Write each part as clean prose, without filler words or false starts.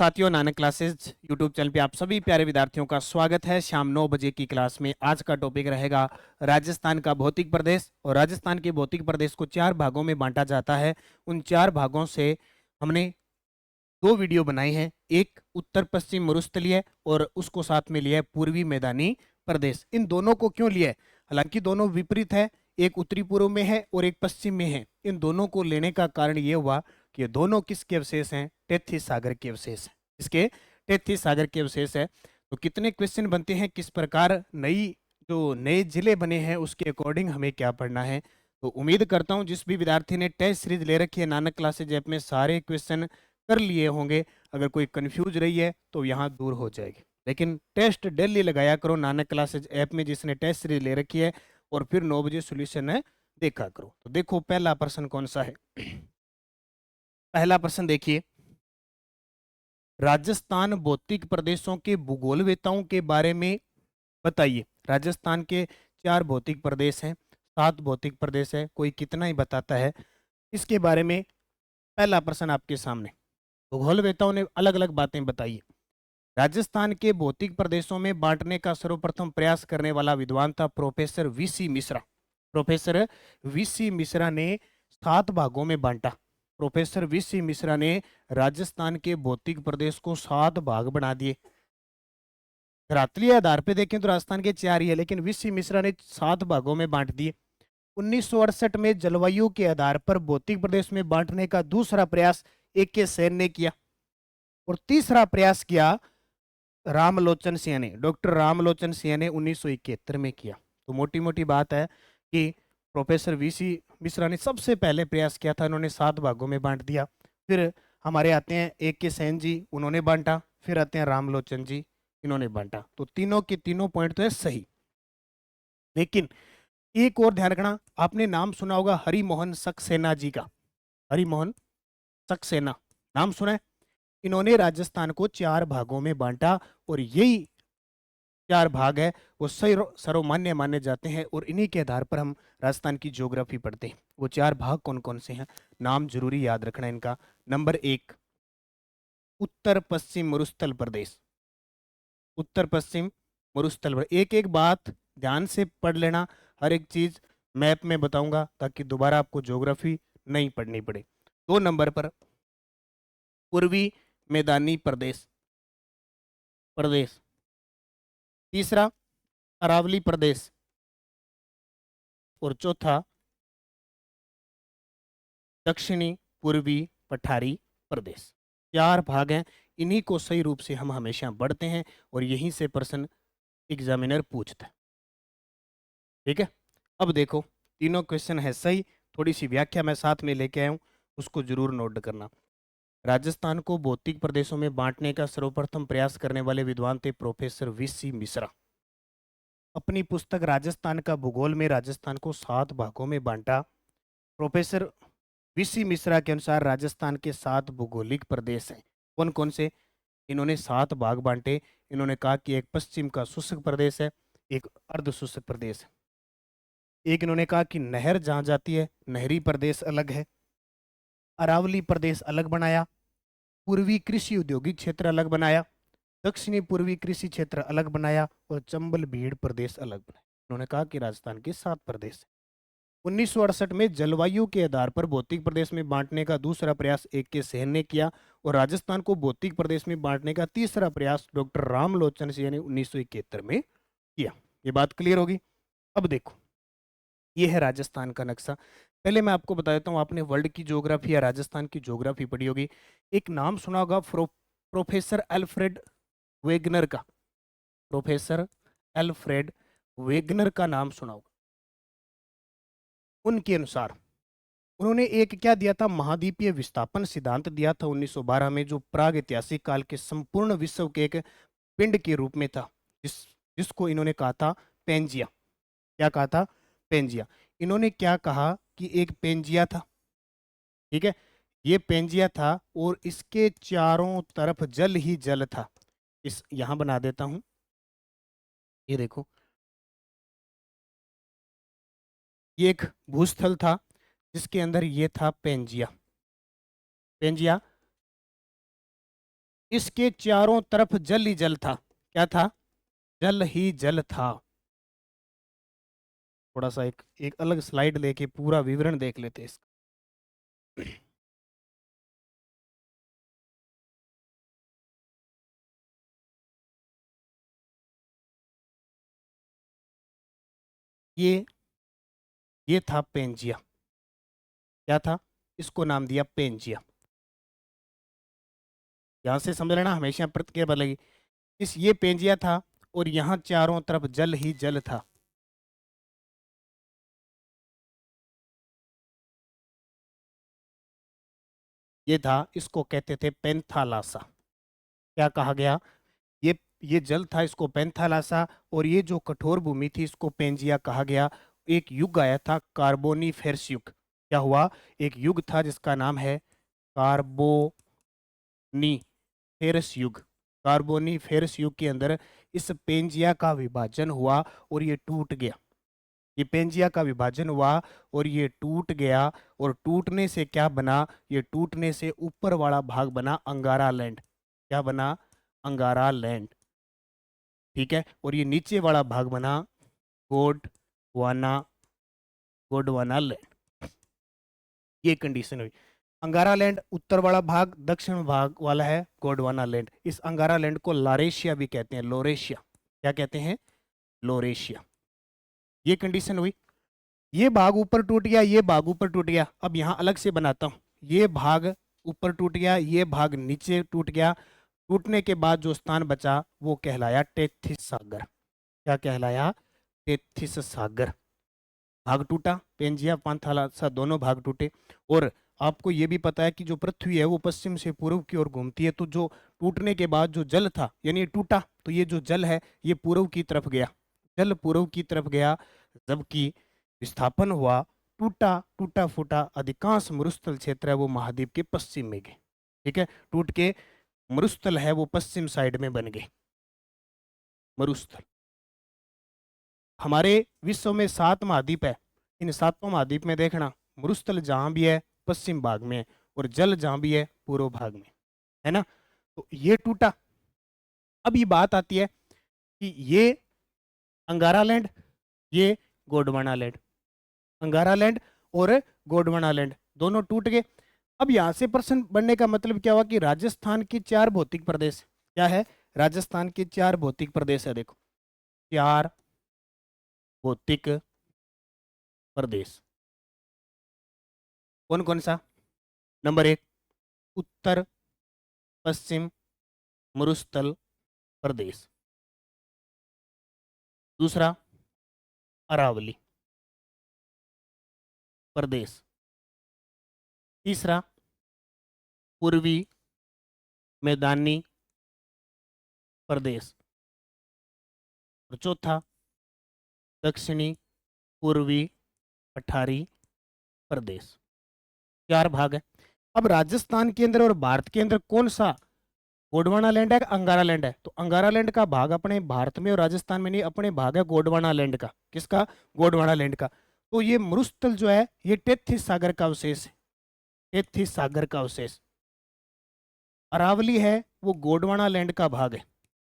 साथियों, Nanak classes YouTube channel पे आप सभी प्यारे विद्यार्थियों का स्वागत है। शाम 9 बजे की क्लास में आज का टॉपिक रहेगा राजस्थान का भौतिक प्रदेश। और राजस्थान के भौतिक प्रदेश को 4 भागों में बांटा जाता है। उन 4 भागों से हमने 2 वीडियो बनाई हैं। एक उत्तर पश्चिम मरुस्थलीय और उसको साथ में लिया है पूर्वी मैदानी प्रदेश। इन दोनों को क्यों लिया है? हालांकि दोनों विपरीत है, एक उत्तरी पूर्व में है और एक पश्चिम में है। इन दोनों को लेने का कारण ये हुआ कि ये दोनों किसके अवशेष हैं? टेथी सागर के अवशेष हैं। इसके टेथी सागर के अवशेष है। तो कितने क्वेश्चन बनते हैं, किस प्रकार जो नए जिले बने हैं उसके अकॉर्डिंग हमें क्या पढ़ना है। तो उम्मीद करता हूं जिस भी विद्यार्थी ने टेस्ट सीरीज ले रखी है नानक क्लासेज ऐप में, सारे क्वेश्चन कर लिए होंगे। अगर कोई कंफ्यूज रही है तो यहाँ दूर हो जाएगी। लेकिन टेस्ट डेली लगाया करो नानक क्लासेज ऐप में, जिसने टेस्ट सीरीज ले रखी है, और फिर 9 बजे सोल्यूशन है देखा करो। तो देखो पहला प्रश्न कौन सा है। पहला प्रश्न देखिए, राजस्थान भौतिक प्रदेशों के भूगोलवेताओं के बारे में बताइए। राजस्थान के 4 भौतिक प्रदेश हैं, 7 भौतिक प्रदेश है, कोई कितना ही बताता है इसके बारे में। पहला प्रश्न आपके सामने, भूगोलवेताओं ने अलग अलग बातें बताई है। राजस्थान के भौतिक प्रदेशों में बांटने का सर्वप्रथम प्रयास करने वाला विद्वान था professor VC Mishra. Professor VC Mishra ने 7 भागों में बांटा। प्रोफेसर वीसी मिश्रा ने राजस्थान के भौतिक प्रदेश को 7 भाग बना दिए। धरातलीय आधार पे देखें तो राजस्थान के 4 ही है, लेकिन वीसी मिश्रा ने 7 भागों में बांट दिए। 1968 में जलवायु के आधार पर भौतिक प्रदेश में बांटने का दूसरा प्रयास एक के सेन ने किया, और तीसरा प्रयास किया रामलोचन सिंह ने, डॉक्टर रामलोचन सिंह ने 1971 में किया। तो मोटी मोटी बात है कि प्रोफेसर वीसी मिश्रा ने सबसे पहले प्रयास किया था, उन्होंने 7 भागों में बांट दिया। फिर हमारे आते हैं एक के सेन जी, उन्होंने बांटा। फिर आते हैं रामलोचन जी, इन्होंने बांटा। तो तीनों के तीनों पॉइंट तो है सही। लेकिन एक और ध्यान रखना, आपने नाम सुना होगा हरिमोहन सक्सेना जी का। हरिमोहन सक्सेना नाम सुना है? इन्होंने राजस्थान को 4 भागों में बांटा, और यही 4 भाग है वो सर्वमान्य माने जाते हैं, और इन्हीं के आधार पर हम राजस्थान की ज्योग्राफी पढ़ते हैं। वो 4 भाग कौन कौन से हैं, नाम जरूरी याद रखना इनका। नंबर 1, उत्तर पश्चिम मरुस्थल प्रदेश। उत्तर पश्चिम मरुस्थल प्रदेश, एक एक बात ध्यान से पढ़ लेना। हर एक चीज मैप में बताऊंगा ताकि दोबारा आपको ज्योग्राफी नहीं पढ़नी पड़े। 2 नंबर पर पूर्वी मैदानी प्रदेश प्रदेश। तीसरा अरावली प्रदेश, और चौथा दक्षिणी पूर्वी पठारी प्रदेश। 4 भाग हैं, इन्हीं को सही रूप से हम हमेशा पढ़ते हैं, और यहीं से प्रश्न एग्जामिनर पूछता है। ठीक है, अब देखो तीनों क्वेश्चन है सही। थोड़ी सी व्याख्या मैं साथ में लेके आया हूं, उसको जरूर नोट करना। राजस्थान को भौतिक प्रदेशों में बांटने का सर्वप्रथम प्रयास करने वाले विद्वान थे प्रोफेसर वीसी मिश्रा। अपनी पुस्तक राजस्थान का भूगोल में राजस्थान को 7 भागों में बांटा। प्रोफेसर वीसी मिश्रा के अनुसार राजस्थान के 7 भौगोलिक प्रदेश हैं। कौन कौन से? इन्होंने 7 भाग बांटे। इन्होंने कहा कि एक पश्चिम का शुष्क प्रदेश है, एक अर्ध शुष्क प्रदेश है। एक इन्होंने कहा कि नहर जहां जाती है नहरी प्रदेश अलग है, अरावली प्रदेश अलग बनाया, पूर्वी कृषि औद्योगिक क्षेत्र अलग बनाया, दक्षिणी पूर्वी कृषि क्षेत्र अलग बनाया, और चंबल भीड़ प्रदेश अलग बनाया। उन्होंने कहा कि राजस्थान के 7 प्रदेश हैं। 1968 में जलवायु के आधार पर भौतिक प्रदेश में बांटने का दूसरा प्रयास एक के सेन ने किया, और राजस्थान को भौतिक प्रदेश में बांटने का तीसरा प्रयास डॉक्टर रामलोचन सिंह ने 1971 में किया। ये बात क्लियर होगी। अब देखो, ये है राजस्थान का नक्शा। पहले मैं आपको बता देता हूँ, आपने वर्ल्ड की ज्योग्राफी या राजस्थान की ज्योग्राफी पढ़ी होगी। एक नाम सुना होगा प्रोफेसर अल्फ्रेड वेगनर का। प्रोफेसर अल्फ्रेड वेगनर का नाम सुना होगा। उनके अनुसार उन्होंने एक क्या दिया था, महाद्वीपीय विस्थापन सिद्धांत दिया था 1912 में, जो प्राग ऐतिहासिक काल के संपूर्ण विश्व के एक पिंड के रूप में था, जिसको इन्होंने कहा था पेंजिया। क्या कहा था? पेंजिया। इन्होंने क्या कहा कि एक पेंजिया था, ठीक है, ये पेंजिया था, और इसके चारों तरफ जल ही जल था। इस यहां बना देता हूं, ये देखो, ये एक भूस्थल था जिसके अंदर ये था पेंजिया। पेंजिया इसके चारों तरफ जल ही जल था। क्या था? जल ही जल था। थोड़ा सा एक एक अलग स्लाइड लेके पूरा विवरण देख लेते हैं इसका। ये ये था पेंजिया। क्या था? इसको नाम दिया पेंजिया। यहां से समझ लेना, हमेशा प्रतिक्रिया बदलेगी। इस ये पेंजिया था और यहाँ चारों तरफ जल ही जल था। ये था, इसको कहते थे पेंथालासा। क्या कहा गया? ये ये जल था, इसको पेंथालासा। और ये जो कठोर भूमि थी, इसको पेंजिया कहा गया। एक युग आया था, कार्बोनीफेरस युग। क्या हुआ? एक युग था जिसका नाम है कार्बोनीफेरस युग। कार्बोनीफेरस युग के अंदर इस पेंजिया का विभाजन हुआ और ये टूट गया। ये पेंजिया का विभाजन हुआ और ये टूट गया। और टूटने से क्या बना? ये टूटने से ऊपर वाला भाग बना अंगारा लैंड। क्या बना? अंगारा लैंड। ठीक है। और ये नीचे वाला भाग बना गोंडवाना गोंडवाना लैंड। ये कंडीशन हुई। अंगारा लैंड उत्तर वाला भाग, दक्षिण भाग वाला है गोंडवाना लैंड। इस अंगारा लैंड को लारेशिया भी कहते हैं, लोरेशिया। क्या कहते हैं? लोरेशिया। ये कंडीशन हुई। ये भाग ऊपर टूट गया, ये भाग ऊपर टूट गया। अब यहां अलग से बनाता हूं। ये भाग ऊपर टूट गया, ये भाग नीचे टूट गया। टूटने के बाद जो स्थान बचा वो कहलाया टेथिस सागर। क्या कहलाया? टेथिस सागर। भाग टूटा, पेंजिया पांथालासा दोनों भाग टूटे। और आपको ये भी पता है कि जो पृथ्वी है वो पश्चिम से पूर्व की ओर घूमती है। तो जो टूटने के बाद जो जल था, यानी ये टूटा, तो ये जो जल है ये पूर्व की तरफ गया। जल पूर्व की तरफ गया। जबकि विस्थापन हुआ, टूटा टूटा फूटा अधिकांश मरुस्थल क्षेत्र है वो महाद्वीप के पश्चिम में गए। ठीक है। टूट के मरुस्थल है वो पश्चिम साइड में बन गए। मरुस्थल। हमारे विश्व में 7 महाद्वीप है। इन 7 महाद्वीप में देखना, मरुस्थल जहां भी है पश्चिम भाग में है, और जल जहां भी है पूर्व भाग में, है ना। तो ये टूटा। अब ये बात आती है कि ये अंगारा लैंड, ये गोंडवाना लैंड। अंगारा लैंड और गोंडवाना लैंड दोनों टूट गए। अब यहां से प्रश्न बनने का मतलब क्या हुआ कि राजस्थान के 4 भौतिक प्रदेश क्या है? राजस्थान के 4 भौतिक प्रदेश है। देखो, 4 भौतिक प्रदेश कौन कौन सा? नंबर 1, उत्तर पश्चिम मरुस्थल प्रदेश। दूसरा, अरावली प्रदेश। तीसरा, पूर्वी मैदानी प्रदेश। और चौथा, दक्षिणी पूर्वी पठारी प्रदेश। 4 भाग है। अब राजस्थान के अंदर और भारत के अंदर कौन सा गोंडवाना लैंड है, अंगारा लैंड है? तो अंगारा लैंड का भाग अपने भारत में और राजस्थान में नहीं, अपने भाग है गोंडवाना लैंड का। किसका? गोंडवाना लैंड का। तो ये मरुस्थल जो है ये टेथिस सागर का अवशेष है। टेथिस सागर का अवशेष। अरावली है वो गोंडवाना लैंड का भाग है।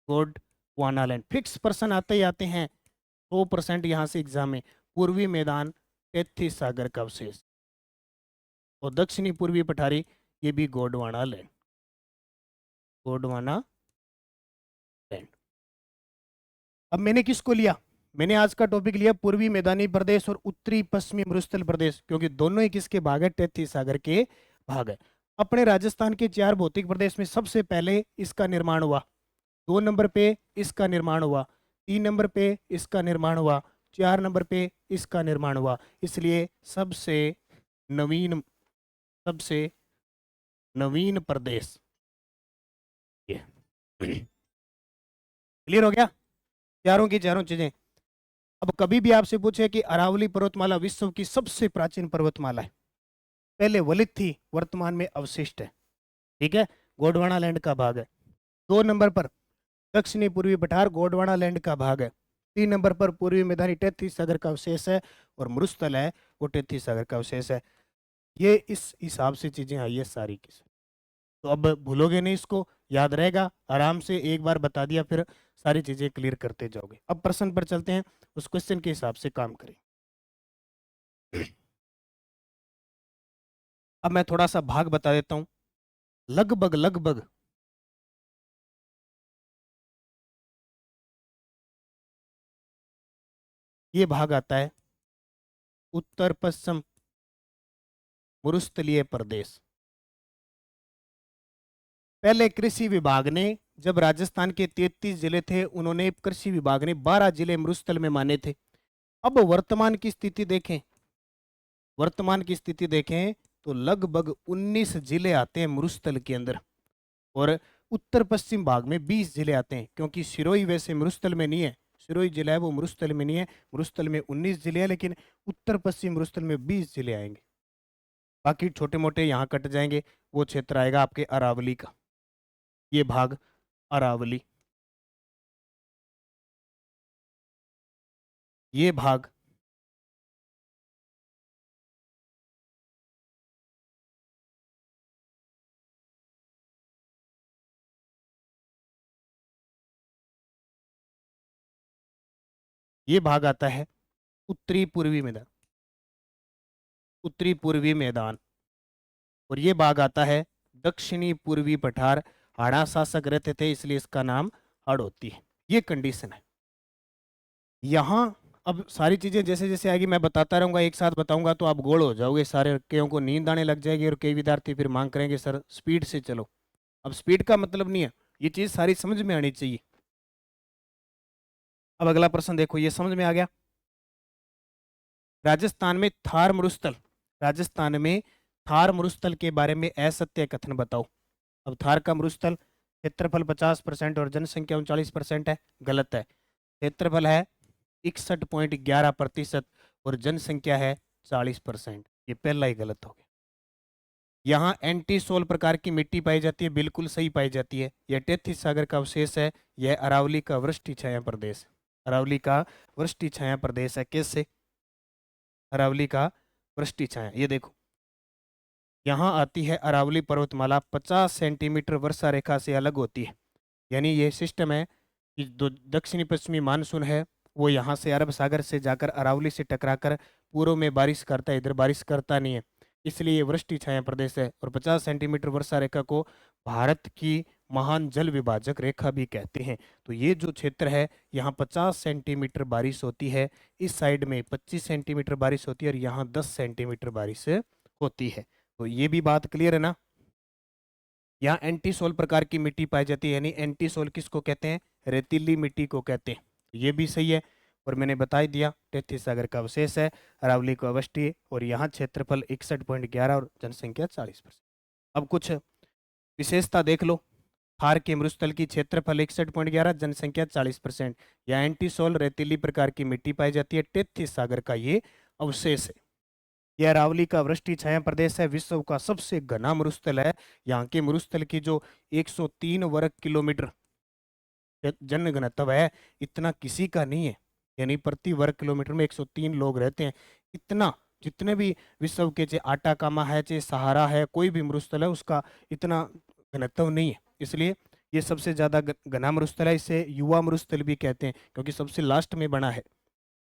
गोंडवाना लैंड। फिक्स पर्सन आते ही आते हैं 100% यहाँ से एग्जाम में। पूर्वी मैदान टेथिस सागर का अवशेष। और दक्षिणी पूर्वी पठारी ये भी गोंडवाना लैंड। गोंडवाना लैंड। अब मैंने किसको लिया? मैंने आज का टॉपिक लिया पूर्वी मैदानी प्रदेश और उत्तरी पश्चिमी मरुस्थल प्रदेश, क्योंकि दोनों ही किसके भाग है? टेथिस सागर के भाग है। अपने राजस्थान के 4 भौतिक प्रदेश में सबसे पहले इसका निर्माण हुआ। 2 नंबर पे इसका निर्माण हुआ। 3 नंबर पे इसका निर्माण हुआ। 4 नंबर पे इसका निर्माण हुआ। इसलिए नवीन सबसे नवीन प्रदेश ये। क्लियर हो गया? चारों की चारों चीजें। अब कभी भी आपसे पूछे कि अरावली पर्वतमाला विश्व की सबसे प्राचीन पर्वतमाला है, पहले वलित थी, वर्तमान में अवशिष्ट है। ठीक है। गोंडवाना लैंड का भाग है। 2 नंबर पर दक्षिणी पूर्वी पठार गोंडवाना लैंड का भाग है। 3 नंबर पर पूर्वी मैदानी टेथिस सागर का अवशेष है। और मरुस्थल है वो टेथिस सागर का अवशेष है। ये इस हिसाब से चीजें आई है सारी की। तो अब भूलोगे नहीं इसको। याद रहेगा, आराम से एक बार बता दिया फिर सारी चीजें क्लियर करते जाओगे। अब प्रश्न पर चलते हैं, उस क्वेश्चन के हिसाब से काम करें। अब मैं थोड़ा सा भाग बता देता हूं। लगभग लगभग ये भाग आता है उत्तर पश्चिम मरुस्थलीय प्रदेश। पहले कृषि विभाग ने, जब राजस्थान के 33 जिले थे, उन्होंने कृषि विभाग ने 12 जिले मरुस्थल में माने थे। अब वर्तमान की स्थिति देखें, वर्तमान की स्थिति देखें तो लगभग 19 जिले आते हैं मरुस्थल के अंदर, और उत्तर पश्चिम भाग में 20 जिले आते हैं, क्योंकि सिरोही वैसे मरुस्थल में नहीं है। सिरोही जिला है वो मरुस्थल में नहीं है। मरुस्थल में 19 जिले हैं, लेकिन उत्तर पश्चिम मरुस्थल में 20 जिले आएंगे। बाकी छोटे मोटे यहाँ कट जाएंगे। वो क्षेत्र आएगा आपके अरावली का, ये भाग अरावली, ये भाग ये भाग आता है उत्तरी पूर्वी मैदान, उत्तरी पूर्वी मैदान। और ये भाग आता है दक्षिणी पूर्वी पठार। हाड़ा शासक रहते थे, इसलिए इसका नाम हड़ होती है। ये कंडीशन है। यहाँ अब सारी चीजें जैसे जैसे आएगी मैं बताता रहूंगा, एक साथ बताऊंगा तो आप गोल हो जाओगे सारे, कईयों को नींद आने लग जाएगी, और कई विद्यार्थी फिर मांग करेंगे सर स्पीड से चलो। अब स्पीड का मतलब नहीं है, ये चीज सारी समझ में आनी चाहिए। अब अगला प्रश्न देखो, ये समझ में आ गया। राजस्थान में थार मरुस्थल, राजस्थान में थार मरुस्थल के बारे में असत्य कथन बताओ। अब थार का मरुस्थल क्षेत्रफल 50% और जनसंख्या 39% है, गलत है। क्षेत्रफल है 61.11% और जनसंख्या है 40%, ये पहला ही गलत हो गया। यहाँ एंटी सोल प्रकार की मिट्टी पाई जाती है, बिल्कुल सही पाई जाती है। यह टेथिस सागर का अवशेष है। यह अरावली का वृष्टि छाया प्रदेश, अरावली का वृष्टि छाया प्रदेश है। कैसे अरावली का वृष्टि छाया, ये देखो यहाँ आती है अरावली पर्वतमाला, 50 सेंटीमीटर वर्षा रेखा से अलग होती है। यानी ये सिस्टम है कि जो दक्षिणी पश्चिमी मानसून है वो यहाँ से अरब सागर से जाकर अरावली से टकराकर पूर्व में बारिश करता है, इधर बारिश करता नहीं है, इसलिए ये वृष्टि छाया प्रदेश है। और 50 सेंटीमीटर वर्षा रेखा को भारत की महान जल विभाजक रेखा भी कहते हैं। तो ये जो क्षेत्र है यहाँ 50 सेंटीमीटर बारिश होती है, इस साइड में 25 सेंटीमीटर बारिश होती है, और यहाँ 10 सेंटीमीटर बारिश होती है। तो ये भी बात क्लियर है ना। यहाँ एंटीसोल प्रकार की मिट्टी पाई जाती है, यानी एंटीसोल किसको कहते हैं, रेतीली मिट्टी को कहते हैं। ये भी सही है। और मैंने बता ही दिया टेथी सागर का अवशेष है, अरावली को अवस्थी, और यहाँ क्षेत्रफल 61.11 और जनसंख्या 40%। अब कुछ विशेषता देख लो। थार के मरुस्थल की क्षेत्रफल 61.11, जनसंख्या 40%। यहाँ एंटीसोल रेतीली प्रकार की मिट्टी पाई जाती है, टेथी सागर का ये अवशेष है। यह अरावली का वृष्टि छाया प्रदेश है, विश्व का सबसे घना मरुस्थल है। यहाँ के मरुस्थल की जो 103 वर्ग किलोमीटर जन घनत्व है, इतना किसी का नहीं है। यानी प्रति वर्ग किलोमीटर में 103 लोग रहते हैं। इतना, जितने भी विश्व के, चाहे आटाकामा है, चाहे सहारा है, कोई भी मरुस्थल है, उसका इतना घनत्व नहीं है। इसलिए ये सबसे ज्यादा घना मरुस्थल है। इसे युवा मरुस्थल भी कहते हैं, क्योंकि सबसे लास्ट में बना है।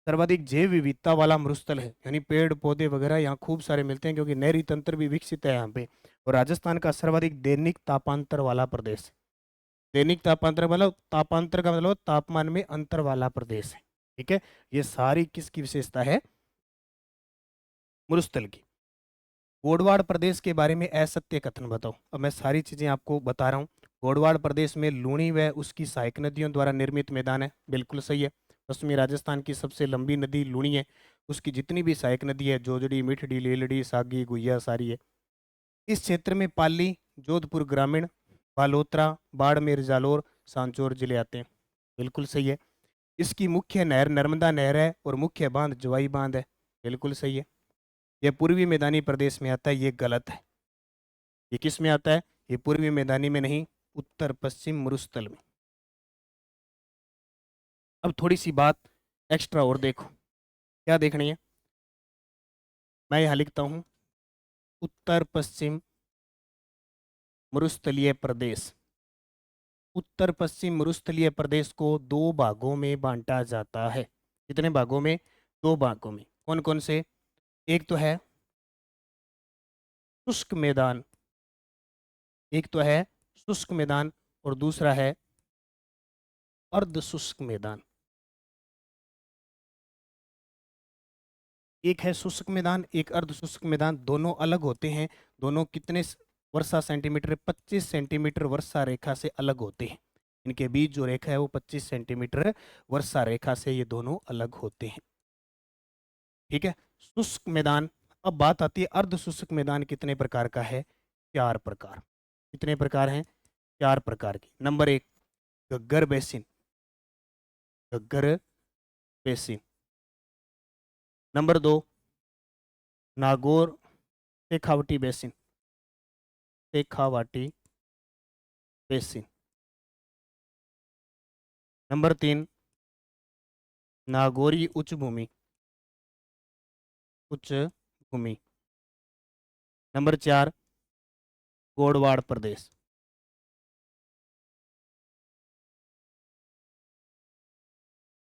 सर्वाधिक जैव विविधता वाला मरुस्थल है, यानी पेड़ पौधे वगैरह यहाँ खूब सारे मिलते हैं, क्योंकि नहरी तंत्र भी विकसित है यहाँ पे। और राजस्थान का सर्वाधिक दैनिक तापांतर वाला प्रदेश है। दैनिक तापांतर मतलब, तापांतर का मतलब तापमान में अंतर वाला प्रदेश है। ठीक है, ये सारी किसकी विशेषता है, मरुस्थल की। गोडवाड़ प्रदेश के बारे में असत्य कथन बताओ। अब मैं सारी चीजें आपको बता रहा हूँ। गोडवाड़ प्रदेश में लूणी व उसकी सहायक नदियों द्वारा निर्मित मैदान है, बिल्कुल सही है। पश्चिमी राजस्थान की सबसे लंबी नदी लूणी है, उसकी जितनी भी सहायक नदी है, जोजड़ी, मिठड़ी, लेलड़ी, सागी, गुहिया, सारी है। इस क्षेत्र में पाली, जोधपुर ग्रामीण, बालोतरा, बाड़मेर, जालोर, सांचौर जिले आते हैं, बिल्कुल सही है। इसकी मुख्य नहर नर्मदा नहर है, और मुख्य बांध जवाई बांध है, बिल्कुल सही है। यह पूर्वी मैदानी प्रदेश में आता है, ये गलत है। ये किस में आता है, ये पूर्वी मैदानी में नहीं, उत्तर पश्चिम मरुस्थल में। अब थोड़ी सी बात एक्स्ट्रा और देखो, क्या देखनी है। मैं यहाँ लिखता हूँ उत्तर पश्चिम मरुस्थलीय प्रदेश। उत्तर पश्चिम मरुस्थलीय प्रदेश को दो भागों में बांटा जाता है। कितने भागों में? दो भागों में। कौन कौन से? एक तो है शुष्क मैदान, एक तो है शुष्क मैदान और दूसरा है अर्ध शुष्क मैदान। एक है शुष्क मैदान, एक अर्ध शुष्क मैदान, दोनों अलग होते हैं। दोनों कितने वर्षा सेंटीमीटर? 25 सेंटीमीटर वर्षा रेखा से अलग होते हैं। इनके बीच जो रेखा है वो 25 सेंटीमीटर वर्षा रेखा से ये दोनों अलग होते हैं। ठीक है, शुष्क मैदान। अब बात आती है अर्ध शुष्क मैदान कितने प्रकार का है? 4 प्रकार। कितने प्रकार हैं? 4 प्रकार की। Number 1 Ghaggar basin, Ghaggar basin. Number 2 Nagaur Shekhawati basin, Shekhawati basin. Number 3 Nagauri उच्च भूमि, उच्च भूमि। नंबर 4 गोडवाड़ प्रदेश।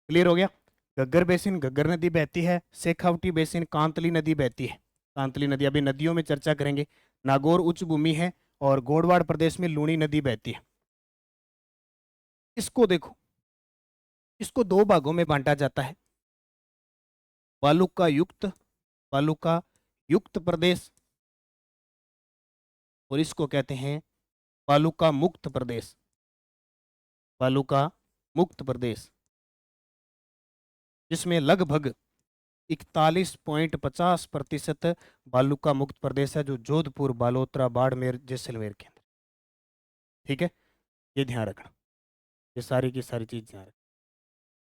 क्लियर हो गया? घग्गर बेसिन, घग्गर नदी बहती है। शेखावटी बेसिन, कांतली नदी बहती है। कांतली नदी, अभी नदियों में चर्चा करेंगे। नागौर उच्च भूमि है और गोडवाड़ प्रदेश में लूणी नदी बहती है। इसको देखो, इसको दो भागों में बांटा जाता है। वालुका युक्त, वालुका युक्त प्रदेश, और इसको कहते हैं वालुका मुक्त प्रदेश, वालुका मुक्त प्रदेश, जिसमें लगभग 41.50% वालुका मुक्त प्रदेश है, जो जोधपुर, बालोतरा, बाड़मेर, जैसलमेर के अंदर। ठीक है, ये ध्यान रखना, ये सारी की सारी चीज ध्यान रखना।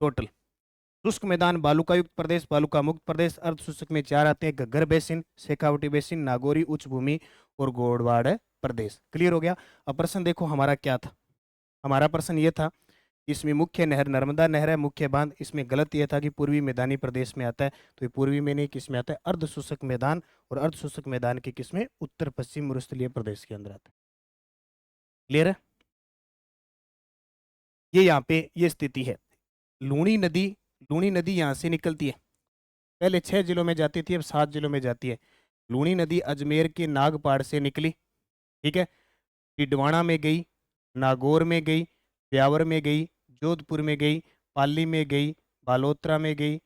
टोटल शुष्क मैदान, बालुकायुक्त प्रदेश, बालुका मुक्त प्रदेश, अर्ध शुष्क में 4 आते हैं: घग्गर बेसिन, शेखावटी बेसिन, नागौरी उच्च भूमि और गोडवाड़ प्रदेश। क्लियर हो गया? अब प्रश्न देखो हमारा क्या था। हमारा प्रश्न ये था, इसमें मुख्य नहर नर्मदा नहर है, मुख्य बांध। इसमें गलत यह था कि पूर्वी मैदानी प्रदेश में आता है, तो ये पूर्वी में नहीं, किस में आता है? अर्ध शुष्क मैदान। और अर्ध शुष्क मैदान के किस में? उत्तर पश्चिम मरुस्थलीय प्रदेश के अंदर आता है। क्लियर है? ये यहाँ पे ये स्थिति है। लूणी नदी, लूणी नदी यहाँ से निकलती है। पहले 6 जिलों में जाती थी, अब 7 जिलों में जाती है। लूणी नदी अजमेर के नागपाड़ से निकली, ठीक है, टिडवाणा में गई, नागौर में गई, ब्यावर में गई, जोधपुर में गई, पाली में गई, बालोतरा में गई,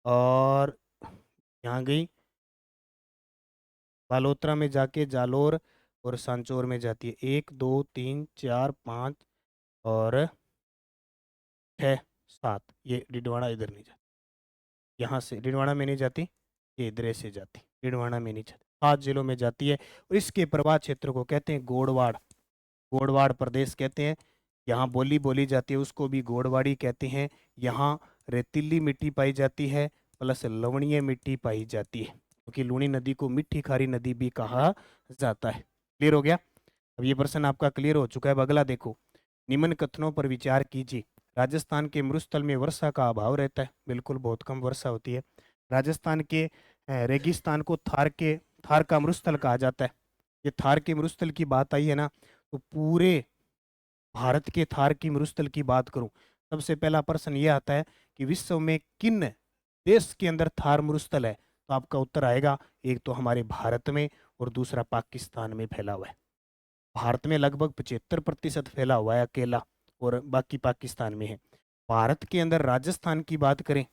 और यहाँ गई, बालोतरा में जाके जालोर और सांचौर में जाती है। 1 2 3 4 5 और 6 7। ये डिडवाड़ा इधर नहीं जाती, यहाँ से डिडवाड़ा में नहीं जाती, ये इधर से जाती, डिडवाड़ा में नहीं जाती। 7 जिलों में जाती है और इसके प्रवाह क्षेत्र को कहते हैं गोडवाड़, गोडवाड़ प्रदेश कहते हैं। यहाँ बोली बोली जाती है, उसको भी गोडवाड़ी कहते हैं। यहाँ रेतीली मिट्टी पाई जाती है प्लस लवणीय मिट्टी पाई जाती है, क्योंकि लूणी नदी को मिट्टी खारी नदी भी कहा जाता है। क्लियर हो गया? अब ये प्रश्न आपका क्लियर हो चुका है। अब अगला देखो, निम्न कथनों पर विचार कीजिए। राजस्थान के मरुस्थल में वर्षा का अभाव रहता है, बिल्कुल बहुत कम वर्षा होती है। राजस्थान के रेगिस्तान को थार का मरुस्थल कहा जाता है। ये थार के मरुस्थल की बात आई है ना, तो पूरे भारत के थार की मरुस्थल की बात करूं, सबसे पहला प्रश्न ये आता है कि विश्व में किन देश के अंदर थार मरुस्थल है? तो आपका उत्तर आएगा, एक तो हमारे भारत में और दूसरा पाकिस्तान में फैला हुआ है। भारत में लगभग 75% फैला हुआ है अकेला, और बाकी पाकिस्तान में है। भारत के अंदर राजस्थान की बात करें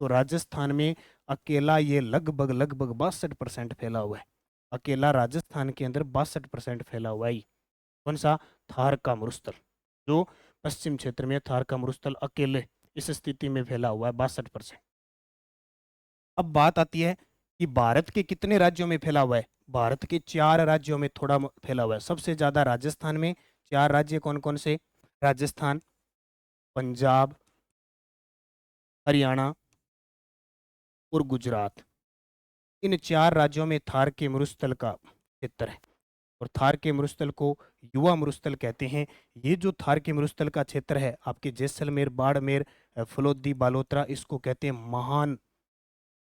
तो राजस्थान में अकेला ये लगभग लगभग 62% फैला हुआ है। अकेला राजस्थान के अंदर 62% फैला हुआ है। कौन सा? थार का मरुस्थल, जो पश्चिम क्षेत्र में थार का मरुस्थल अकेले इस स्थिति में फैला हुआ है 62%। अब बात आती है कि भारत के कितने राज्यों में फैला हुआ है? भारत के 4 राज्यों में थोड़ा फैला हुआ है, सबसे ज्यादा राजस्थान में। 4 राज्य कौन कौन से? राजस्थान, पंजाब, हरियाणा और गुजरात। इन 4 राज्यों में थार के मरुस्थल का क्षेत्र है, और थार के मरुस्थल को युवा मरुस्थल कहते हैं। ये जो थार के मरुस्थल का क्षेत्र है, आपके जैसलमेर, बाड़मेर, फलोदी, बालोतरा, इसको कहते हैं महान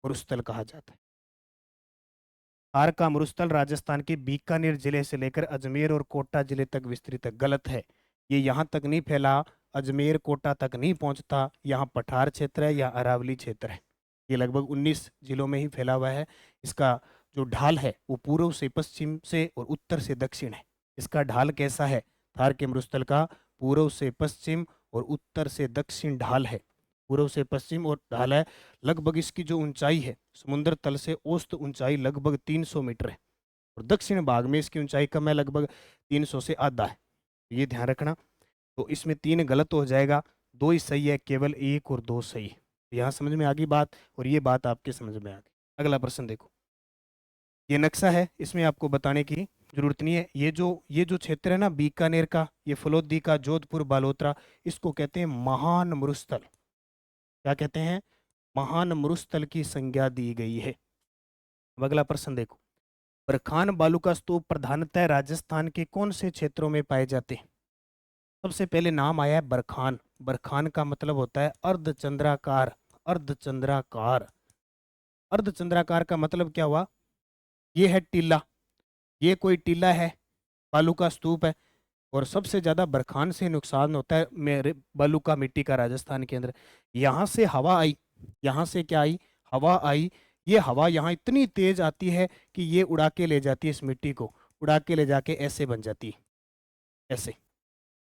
मरुस्थल कहा जाता है। थार का मरुस्थल राजस्थान के बीकानेर जिले से लेकर अजमेर और कोटा जिले तक विस्तृत है। गलत है, ये यहाँ तक नहीं फैला, अजमेर कोटा तक नहीं पहुंचता, यहाँ पठार क्षेत्र है या अरावली क्षेत्र है। ये लगभग 19 जिलों में ही फैला हुआ है। इसका जो ढाल है वो पूर्व से पश्चिम से और उत्तर से दक्षिण है। इसका ढाल कैसा है? थार के मरुस्थल का पूर्व से पश्चिम और उत्तर से दक्षिण ढाल है। पूर्व से पश्चिम और ढाल है। लगभग इसकी जो ऊंचाई है समुद्र तल से औसत ऊंचाई लगभग 300 मीटर है, और दक्षिण भाग में इसकी ऊंचाई कम है, लगभग 300 से आधा है। ये ध्यान रखना। तो इसमें 3 गलत हो जाएगा, 2 ही सही है, केवल 1 और 2 सही है। यहाँ समझ में आ गई बात, और ये बात आपके समझ में आ गई। अगला प्रश्न देखो, ये नक्शा है, इसमें आपको बताने की जरूरत नहीं है। ये जो क्षेत्र है ना बीकानेर का, ये फलोदी का, जोधपुर, बालोतरा, इसको कहते हैं महान मरुस्थल। क्या कहते हैं? महान मरुस्थल की संज्ञा दी गई है। अब अगला प्रश्न देखो, बरखान बालू का स्तूप प्रधानतः राजस्थान के कौन से क्षेत्रों में पाए जाते हैं? सबसे पहले नाम आया है बरखान। बरखान का मतलब होता है अर्धचंद्राकार। अर्धचंद्राकार, अर्धचंद्राकार का मतलब क्या हुआ? ये है टीला, ये कोई टीला है, बालू का स्तूप है, और सबसे ज्यादा बरखान से नुकसान होता है मेरे बालू का, मिट्टी का, राजस्थान के अंदर। यहाँ से हवा आई, यहाँ से क्या आई? हवा आई। ये हवा यहाँ इतनी तेज आती है कि ये उड़ा के ले जाती है, इस मिट्टी को उड़ा के ले जाके ऐसे बन जाती है, ऐसे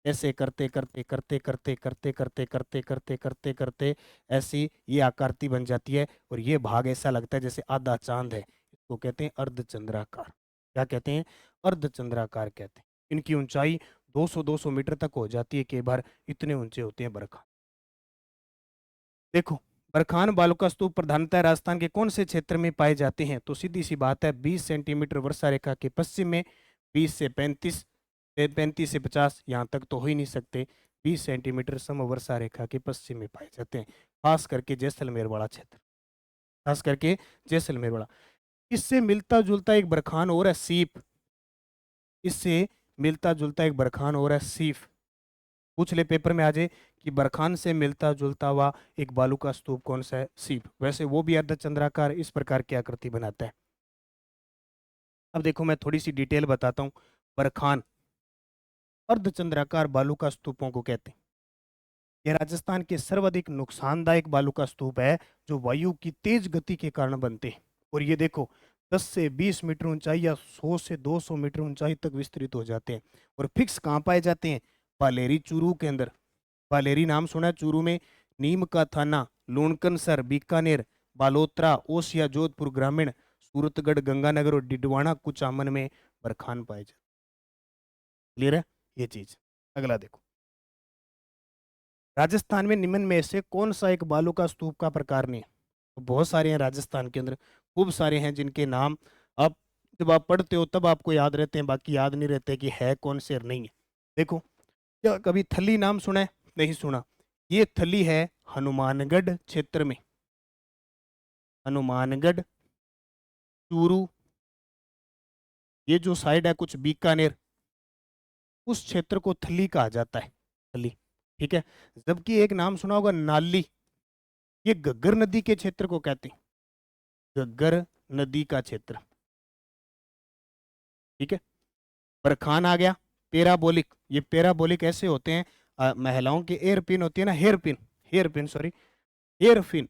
ऐसे करते करते करते करते करते करते करते करते करते करते ऐसी ये आकृति बन जाती है, और ये भाग ऐसा लगता है जैसे आधा चांद है। इसको कहते हैं अर्धचंद्राकार। क्या कहते हैं? अर्धचंद्राकार कहते हैं। इनकी ऊंचाई 200-200 मीटर तक हो जाती है, कई बार इतने ऊंचे होते हैं बरखान। देखो, बरखान बालू का स्तूप प्रधानतः राजस्थान के कौन से क्षेत्र में पाए जाते हैं? तो सीधी सी बात है, 20 सेंटीमीटर वर्षा रेखा के पश्चिम में, 20 से 35, 35 से 50, यहाँ तक तो हो ही नहीं सकते, 20 सेंटीमीटर समवर्षा रेखा के पश्चिम में पाए जाते हैं, खास करके जैसलमेर वाला क्षेत्र, खास करके जैसलमेर वाला। इससे मिलता जुलता एक बरखान और है सीप। इससे मिलता जुलता एक बरखान और है सीफ। पूछ ले पेपर में आ जाए कि बरखान से मिलता जुलता हुआ एक बालू का स्तूप कौन सा है? सीप। वैसे वो भी अर्धचंद्राकार इस प्रकार की आकृति बनाता है। अब देखो मैं थोड़ी सी डिटेल बताता हूँ। बरखान अर्धचंद्राकार बालू का स्तूपों को कहते हैं। यह राजस्थान के सर्वाधिक नुकसानदायक बालू का स्तूप है, जो वायु की तेज गति के कारण बनते हैं। और ये देखो 10 से 20 मीटर ऊंचाई या 100 से 200 मीटर ऊंचाई तक विस्तृत हो जाते हैं। और फिक्स कहाँ पाए जाते हैं? पालेरी चूरू के अंदर। पालेरी नाम सुना है? चूरू में नीम का थाना, लूणकनसर, बीकानेर, बालोतरा, ओसिया, जोधपुर ग्रामीण, सूरतगढ़, गंगानगर और डिडवाना कुचामन में बरखान पाए जाते। क्लियर है ये चीज? अगला देखो, राजस्थान में निम्न में से कौन सा एक बालू का स्तूप का प्रकार नहीं है? तो बहुत सारे हैं राजस्थान के अंदर, खूब सारे हैं जिनके नाम आप जब आप पढ़ते हो तब आपको याद रहते हैं, बाकी याद नहीं रहते कि है कौन से और नहीं है। देखो, क्या कभी थली नाम सुना है? नहीं सुना। ये थली है हनुमानगढ़ क्षेत्र में। हनुमानगढ़, चूरू, ये जो साइड है कुछ बीकानेर, उस क्षेत्र को थली कहा जाता है, थली। ठीक है। जबकि एक नाम सुना होगा नाली, ये घग्गर नदी के क्षेत्र को कहते हैं, घग्गर नदी का क्षेत्र। ठीक है। बरखान आ गया। पेराबोलिक, ये पेराबोलिक ऐसे होते हैं, महिलाओं की एयर पिन होती है ना, hair pin, hair pin sorry, hair pin,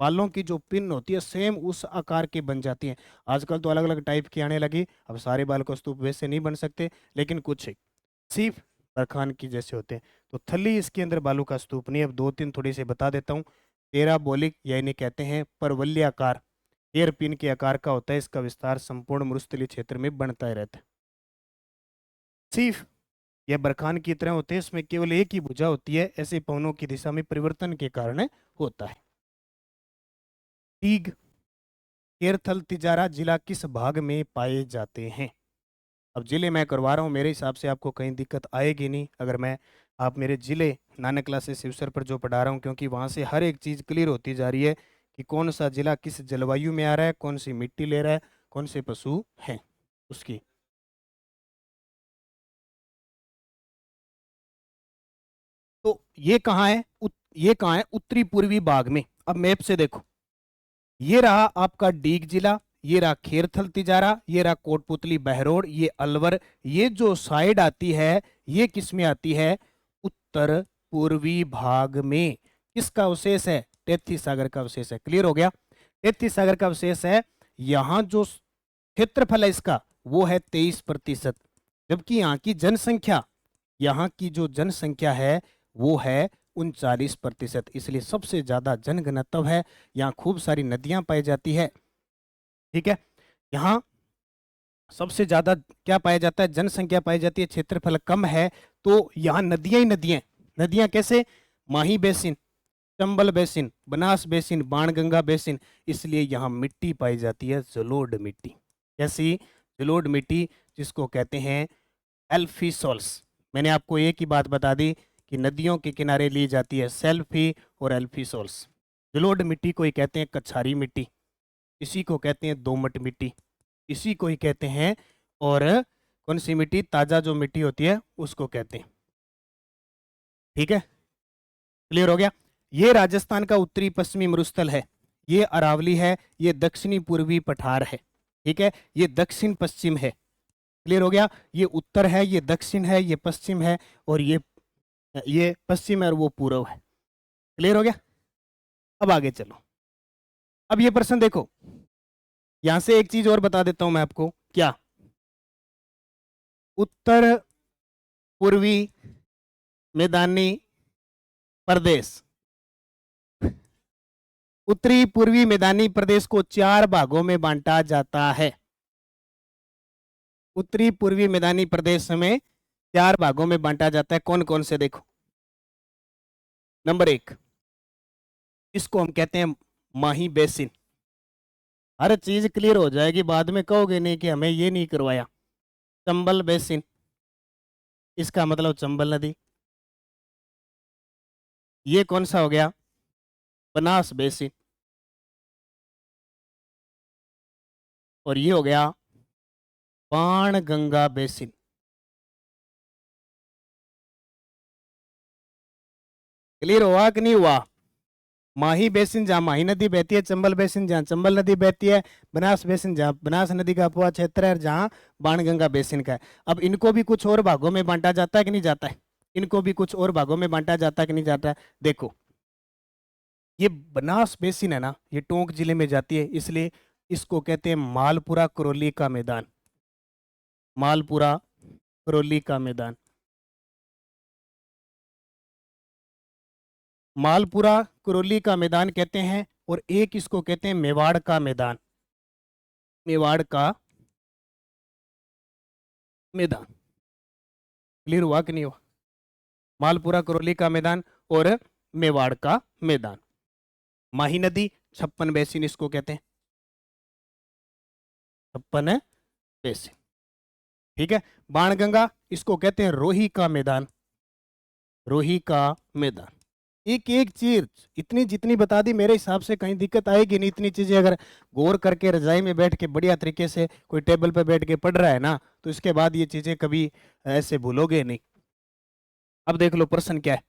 बालों की जो पिन होती है सेम उस आकार की बन जाती है। आजकल तो अलग अलग टाइप की आने लगी, अब सारे बाल को स्तूप वैसे नहीं बन सकते, लेकिन कुछ सिर्फ बरखान की जैसे होते हैं। तो थली इसके अंदर बालू का स्तूप नहीं। अब 2-3 थोड़ी सी बता देता हूँ। पेराबोलिक यानी कहते हैं परवलयाकार, हेयर पिन के आकार का होता है, इसका विस्तार संपूर्ण मरुस्थलीय क्षेत्र में बनता ही रहता है। सिर्फ यह बरखान की तरह होते हैं, इसमें केवल एक ही भुजा होती है, ऐसे पवनों की दिशा में परिवर्तन के कारण होता है। टीग केरथल तिजारा जिला किस भाग में पाए जाते हैं? अब जिले मैं करवा रहा हूँ, मेरे हिसाब से आपको कहीं दिक्कत आएगी नहीं अगर मैं आप मेरे जिले नानक क्लासेस शिवसर पर जो पढ़ा रहा हूँ, क्योंकि वहाँ से हर एक चीज़ क्लियर होती जा रही है कि कौन सा जिला किस जलवायु में आ रहा है, कौन सी मिट्टी ले रहा है, कौन से पशु हैं उसकी। तो ये कहाँ है? ये कहाँ है? उत्तरी पूर्वी भाग में। अब मैप से देखो, ये रहा आपका डीग जिला, ये रहा खेरथल तिजारा, ये रहा कोटपुतली बहरोड, ये अलवर। ये जो साइड आती है ये किस में आती है? उत्तर पूर्वी भाग में। किसका अवशेष है? टेथी सागर का अवशेष है। क्लियर हो गया? टेथी सागर का अवशेष है। यहाँ जो क्षेत्रफल है इसका वो है 23%, जबकि यहाँ की जो जनसंख्या है वो है 39%। इसलिए सबसे ज्यादा जनघनत्व है। यहाँ खूब सारी नदियां पाई जाती है। ठीक है, यहाँ सबसे ज्यादा क्या पाया जाता है? जनसंख्या पाई जाती है, क्षेत्रफल कम है, तो यहाँ नदियां ही नदियां। नदियां कैसे? Mahi basin, Chambal basin, Banas basin, Banganga basin. इसलिए यहाँ मिट्टी पाई जाती है जलोढ़ मिट्टी। कैसी? जलोढ़ मिट्टी, जिसको कहते हैं एल्फीसॉल्स। मैंने आपको एक ही बात बता दी कि नदियों के किनारे ली जाती है सेल्फी और एल्फीसॉल्स। जलोढ़ मिट्टी को ही कहते हैं कछारी मिट्टी, इसी को कहते हैं दोमट मिट्टी, इसी को ही कहते हैं। और कौन सी मिट्टी? ताजा जो मिट्टी होती है उसको कहते हैं। ठीक है, क्लियर हो गया? ये राजस्थान का उत्तरी पश्चिमी मरुस्थल है, ये अरावली है, ये दक्षिणी पूर्वी पठार है। ठीक है, ये दक्षिण पश्चिम है। क्लियर हो गया? ये उत्तर है, ये दक्षिण है, ये पश्चिम है, और ये पश्चिम है और वो पूर्व है। क्लियर हो गया? अब आगे चलो। अब ये प्रश्न देखो, यहां से एक चीज और बता देता हूं मैं आपको। क्या? उत्तर पूर्वी मैदानी प्रदेश, उत्तरी पूर्वी मैदानी प्रदेश को 4 भागों में बांटा जाता है। उत्तरी पूर्वी मैदानी प्रदेश में 4 भागों में बांटा जाता है। कौन कौन से? देखो, नंबर 1, इसको हम कहते हैं माही बेसिन। हर चीज क्लियर हो जाएगी, बाद में कहोगे नहीं कि हमें ये नहीं करवाया। चंबल बेसिन, इसका मतलब चंबल नदी। ये कौन सा हो गया? बनास बेसिन। और ये हो गया बाणगंगा बेसिन। क्लियर हुआ कि नहीं हुआ? माही बेसिन जहाँ माही नदी बहती है, चंबल बेसिन जहाँ चंबल नदी बहती है, बनास बेसिन जहाँ बनास नदी का अपवा क्षेत्र है, जहाँ बाणगंगा बेसिन का है। अब इनको भी कुछ और भागों में बांटा जाता है कि नहीं जाता है? इनको भी कुछ और भागों में बांटा जाता है कि नहीं जाता है? देखो, ये बनास बेसिन है ना, ये टोंक जिले में जाती है, इसलिए इसको कहते हैं मालपुरा करौली का मैदान। मालपुरा करौली का मैदान, मालपुरा करौली का मैदान कहते हैं। और एक इसको कहते हैं मेवाड़ का मैदान, मेवाड़ का मैदान। क्लियर हुआ कि नहीं हुआ? मालपुरा करौली का मैदान और मेवाड़ का मैदान। माही नदी 56 बेसिन इसको कहते हैं, 56 बेसिन। ठीक है, बाणगंगा इसको कहते हैं रोही का मैदान, रोही का मैदान। एक एक चीज इतनी जितनी बता दी, मेरे हिसाब से कहीं दिक्कत आएगी नहीं। इतनी चीजें अगर गौर करके रजाई में बैठ के बढ़िया तरीके से कोई टेबल पे बैठ के पढ़ रहा है ना, तो इसके बाद ये चीजें कभी ऐसे भूलोगे नहीं। अब देख लो प्रश्न क्या है।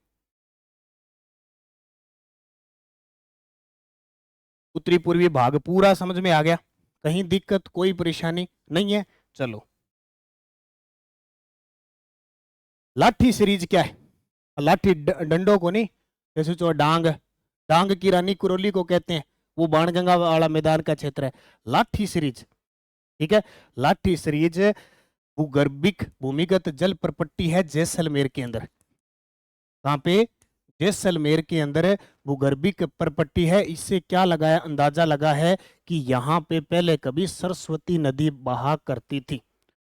उत्तरी पूर्वी भाग पूरा समझ में आ गया? कहीं दिक्कत कोई परेशानी नहीं है? चलो, लाठी सीरीज क्या है? लाठी डंडों को नहीं, जैसे जो डांग, डांग की रानी कुरोली को कहते हैं, वो बाणगंगा वाला मैदान का क्षेत्र है। लाठी सीरीज, ठीक है, लाठी सीरीज भूगर्भिक भूमिगत जल प्रपट्टी है जैसलमेर के अंदर। कहाँ पे? जैसलमेर के अंदर भूगर्भिक प्रपट्टी है। इससे क्या लगाया, अंदाजा लगा है कि यहाँ पे पहले कभी सरस्वती नदी बहा करती थी।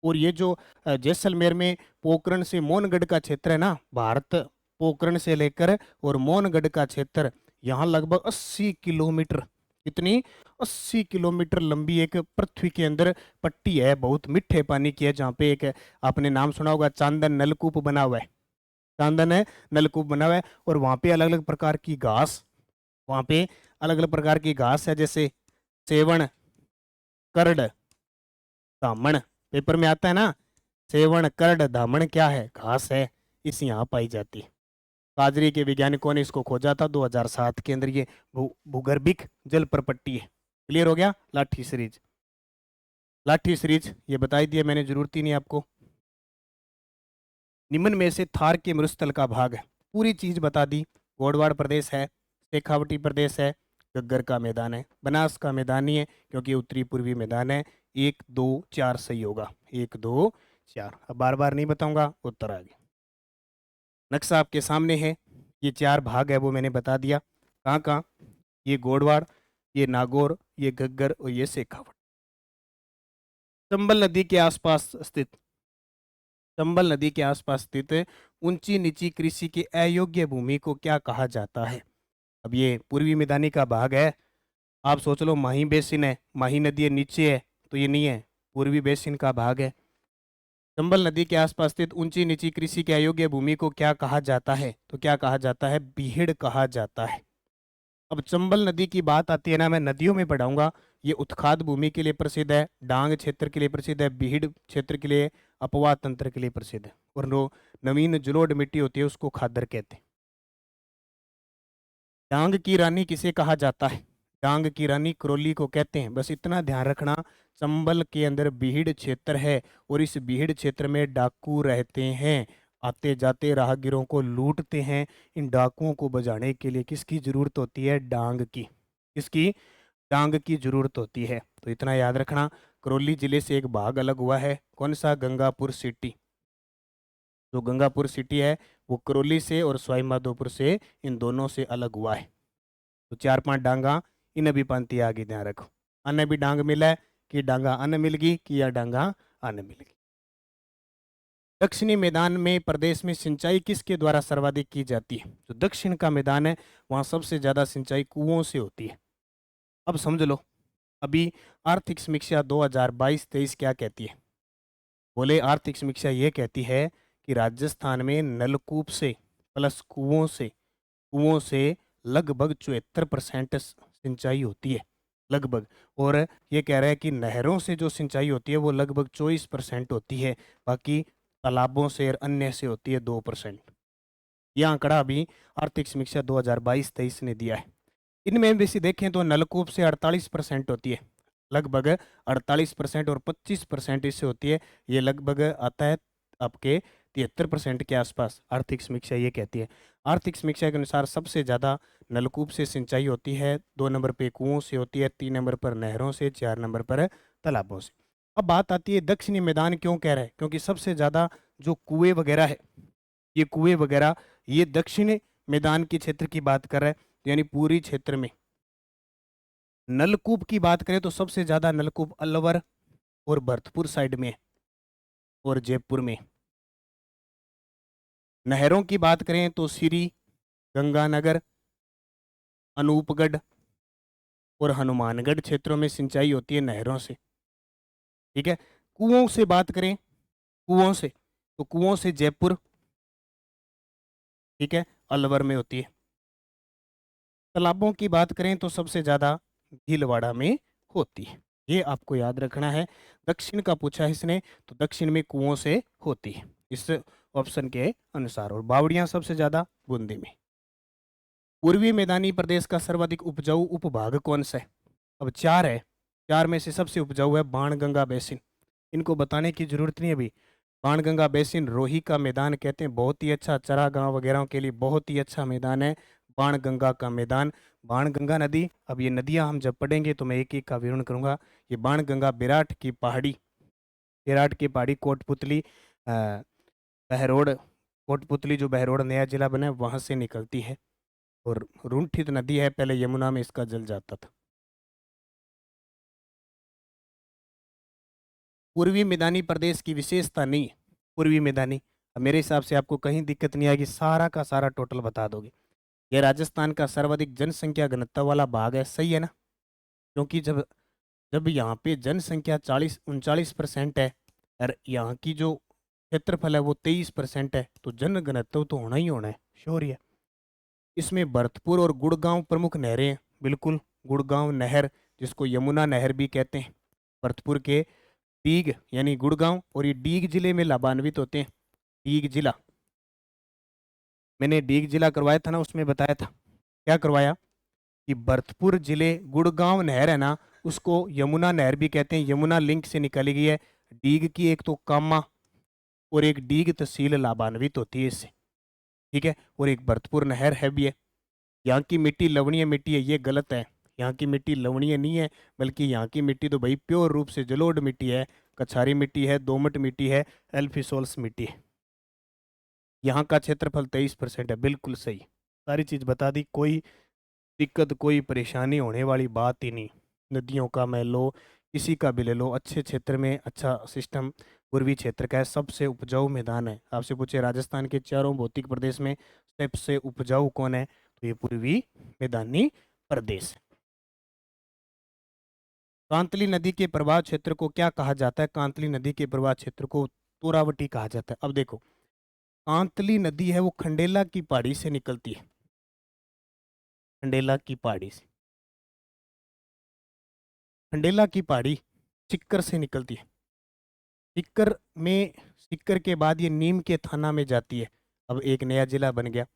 और ये जो जैसलमेर में पोखरण से मोहनगढ़ का क्षेत्र है ना, भारत पोखरण से लेकर और मोहनगढ़ का क्षेत्र, यहाँ लगभग 80 किलोमीटर, कितनी 80 किलोमीटर लंबी एक पृथ्वी के अंदर पट्टी है, बहुत मीठे पानी की है, जहाँ पे एक आपने नाम सुना होगा चांदन नलकूप बना हुआ है, चांदन है नलकूप बना हुआ है। और वहाँ पे अलग अलग प्रकार की घास, वहाँ पे अलग अलग प्रकार की घास है, जैसे सेवण, करड, धामण, पेपर में आता है ना, सेवण करड धामण क्या है? घास है, इस यहाँ पाई जाती है। काजरी के वैज्ञानिकों ने इसको खोजा था 2007 के अंदर। ये भूगर्भिक जल प्रपट्टी है। क्लियर हो गया? लाठी सीरीज। लाठी सीरीज ये बता ही दिया मैंने, जरूरत ही नहीं आपको। निम्न में से थार के मरुस्थल का भाग है, पूरी चीज बता दी। गोडवाड़ प्रदेश है, शेखावटी प्रदेश है, गग्गर का मैदान है, बनास का मैदान नहीं है क्योंकि उत्तरी पूर्वी मैदान है। 1 2 4 सही होगा, 1 2 4। अब बार बार नहीं बताऊंगा, उत्तर आ गया। नक्शा आपके सामने है, ये 4 भाग है वो मैंने बता दिया। कहाँ कहाँ, ये गोडवाड़, ये नागौर, ये गग्गर और ये शेखावट। चंबल नदी के आसपास स्थित, चंबल नदी के आसपास स्थित ऊंची नीची कृषि की अयोग्य भूमि को क्या कहा जाता है? अब ये पूर्वी मैदानी का भाग है। आप सोच लो माही बेसिन है, माही नदी है नीचे है, तो ये नहीं है, पूर्वी बेसिन का भाग है। चंबल नदी के आसपास स्थित ऊंची नीची कृषि के अयोग्य भूमि को क्या कहा जाता है? तो क्या कहा जाता है? बीहड़ कहा जाता है। अब चंबल नदी की बात आती है ना, मैं नदियों में पढ़ाऊंगा। ये उत्खाद भूमि के लिए प्रसिद्ध है, डांग क्षेत्र के लिए प्रसिद्ध है, बीहड़ क्षेत्र के लिए, अपवाह तंत्र के लिए प्रसिद्ध है। और जो नवीन जलोढ़ मिट्टी होती है उसको खादर कहते हैं। डांग की रानी किसे कहा जाता है? डांग की रानी करौली को कहते हैं। बस इतना ध्यान रखना, चंबल के अंदर बीहड़ क्षेत्र है और इस बीहड़ क्षेत्र में डाकू रहते हैं, आते जाते राहगीरों को लूटते हैं। इन डाकुओं को बजाने के लिए किसकी जरूरत होती है? डांग की। किसकी? डांग की जरूरत होती है। तो इतना याद रखना। करौली जिले से एक भाग अलग हुआ है, कौन सा? गंगापुर सिटी। जो गंगापुर सिटी है वो करौली से और सवाई माधोपुर से, इन दोनों से अलग हुआ है। तो 4 5 डांगा इन्हें भी पंक्ति आगे ध्यान रखो। अन्न भी डांग मिला है कि डांगा अन्न मिल गई कि या डांगा अन्न मिल गई। दक्षिणी मैदान में प्रदेश में सिंचाई किसके द्वारा सर्वाधिक की जाती है? जो दक्षिण का मैदान है वहां सबसे ज्यादा सिंचाई कुओं से होती है। अब समझ लो, अभी आर्थिक समीक्षा 2022-23 क्या कहती है? बोले आर्थिक समीक्षा ये कहती है कि राजस्थान में नलकूप से प्लस कुओं से लगभग 74% सिंचाई होती है, लगभग। और ये कह रहा है कि नहरों से जो सिंचाई होती है वो लगभग 24% होती है, बाकी तालाबों से और अन्य से होती है 2%। यह आंकड़ा अभी आर्थिक समीक्षा 2022-23 ने दिया है। इनमें भी से देखें तो नलकूप से 48% होती है, लगभग 48%, और 25% इससे होती है, ये लगभग आता है आपके 73% के आसपास। आर्थिक समीक्षा ये कहती है। आर्थिक समीक्षा के अनुसार सबसे ज़्यादा नलकूप से सिंचाई होती है, 2 नंबर पे कुओं से होती है, 3 नंबर पर नहरों से, 4 नंबर पर तालाबों से। अब बात आती है दक्षिणी मैदान क्यों कह रहा है? क्योंकि सबसे ज़्यादा जो कुएं वगैरह है, ये कुएं वगैरह ये दक्षिणी मैदान के क्षेत्र की बात कर रहा है, यानी पूरी क्षेत्र में। नलकूप की बात करें तो सबसे ज्यादा नलकूप अलवर और भरतपुर साइड में और जयपुर में। नहरों की बात करें तो सिरी, गंगानगर, अनूपगढ़ और हनुमानगढ़ क्षेत्रों में सिंचाई होती है नहरों से। ठीक है। कुओं से बात करें, कुओं से, तो कुओं से जयपुर, ठीक है, अलवर में होती है। तालाबों की बात करें तो सबसे ज्यादा भीलवाड़ा में होती है। ये आपको याद रखना है। दक्षिण का पूछा है इसने, तो दक्षिण में कुओं से होती है इस ऑप्शन के अनुसार, और बावड़ियां सबसे ज्यादा बूंदी में। पूर्वी मैदानी प्रदेश का सर्वाधिक उपजाऊ उपभाग कौन सा है? अब 4 है, 4 में से सबसे उपजाऊ है बाणगंगा बेसिन। इनको बताने की जरूरत नहीं अभी। बाणगंगा बेसिन रोही का मैदान कहते हैं, बहुत ही अच्छा चरागांव वगैरह के लिए बहुत ही अच्छा मैदान है बाणगंगा का मैदान। बाणगंगा नदी, अब ये नदियां हम जब पढ़ेंगे तो मैं एक एक का विवरण करूंगा। ये बाणगंगा विराट की पहाड़ी, विराट की पहाड़ी कोटपुतली, बहरोड, कोटपुतली जो बहरोड नया जिला बना है वहां से निकलती है, और रुंठित नदी है, पहले यमुना में इसका जल जाता था। पूर्वी मैदानी प्रदेश की विशेषता नहीं है, पूर्वी मैदानी। अब मेरे हिसाब से आपको कहीं दिक्कत नहीं आएगी, सारा का सारा टोटल बता दोगे। यह राजस्थान का सर्वाधिक जनसंख्या घनत्व वाला भाग है, सही है ना? क्योंकि जब जब यहाँ पे जनसंख्या 40 39% है और यहाँ की जो क्षेत्रफल है वो 23% है, तो जनघनत्व तो होना ही होना है, श्योर है। इसमें भरतपुर और गुड़गांव प्रमुख नहरें हैं, बिल्कुल। गुड़गांव नहर, जिसको यमुना नहर भी कहते हैं, भरतपुर के डीग यानी गुड़गांव, और ये डीग जिले में लाभान्वित होते हैं। डीग जिला, मैंने डीग जिला करवाया था ना, उसमें बताया था क्या करवाया कि भरतपुर जिले गुड़गांव नहर है ना, उसको यमुना नहर भी कहते हैं। यमुना लिंक से निकाली गई है। डीग की एक तो कामा और एक डीग तहसील लाभान्वित होती है इससे, ठीक है। और एक भरतपुर नहर है भी है। यहाँ की मिट्टी लवणीय मिट्टी है, ये गलत है। यहाँ की मिट्टी लवणीय नहीं है, बल्कि यहाँ की मिट्टी तो भाई प्योर रूप से जलोढ़ मिट्टी है, कछारी मिट्टी है, दोमट मिट्टी है, एल्फिसोल्स मिट्टी है। यहाँ का क्षेत्रफल 23% है, बिल्कुल सही। सारी चीज बता दी, कोई दिक्कत कोई परेशानी होने वाली बात ही नहीं। नदियों का मैं लो, किसी का भी ले लो, अच्छे क्षेत्र में अच्छा सिस्टम पूर्वी क्षेत्र का है, सबसे उपजाऊ मैदान है। आपसे पूछे राजस्थान के चारों भौतिक प्रदेश में सबसे उपजाऊ कौन है, तो ये पूर्वी मैदानी प्रदेश है। कांतली नदी के प्रवाह क्षेत्र को क्या कहा जाता है? कांतली नदी के प्रवाह क्षेत्र को तोरावटी कहा जाता है। अब देखो, कांतली नदी है वो खंडेला की पहाड़ी से निकलती है, खंडेला की पहाड़ी से। खंडेला की पहाड़ी सिक्कर से निकलती है। सिक्कर में, सिक्कर के बाद ये नीम के थाना में जाती है। अब एक नया जिला बन गया।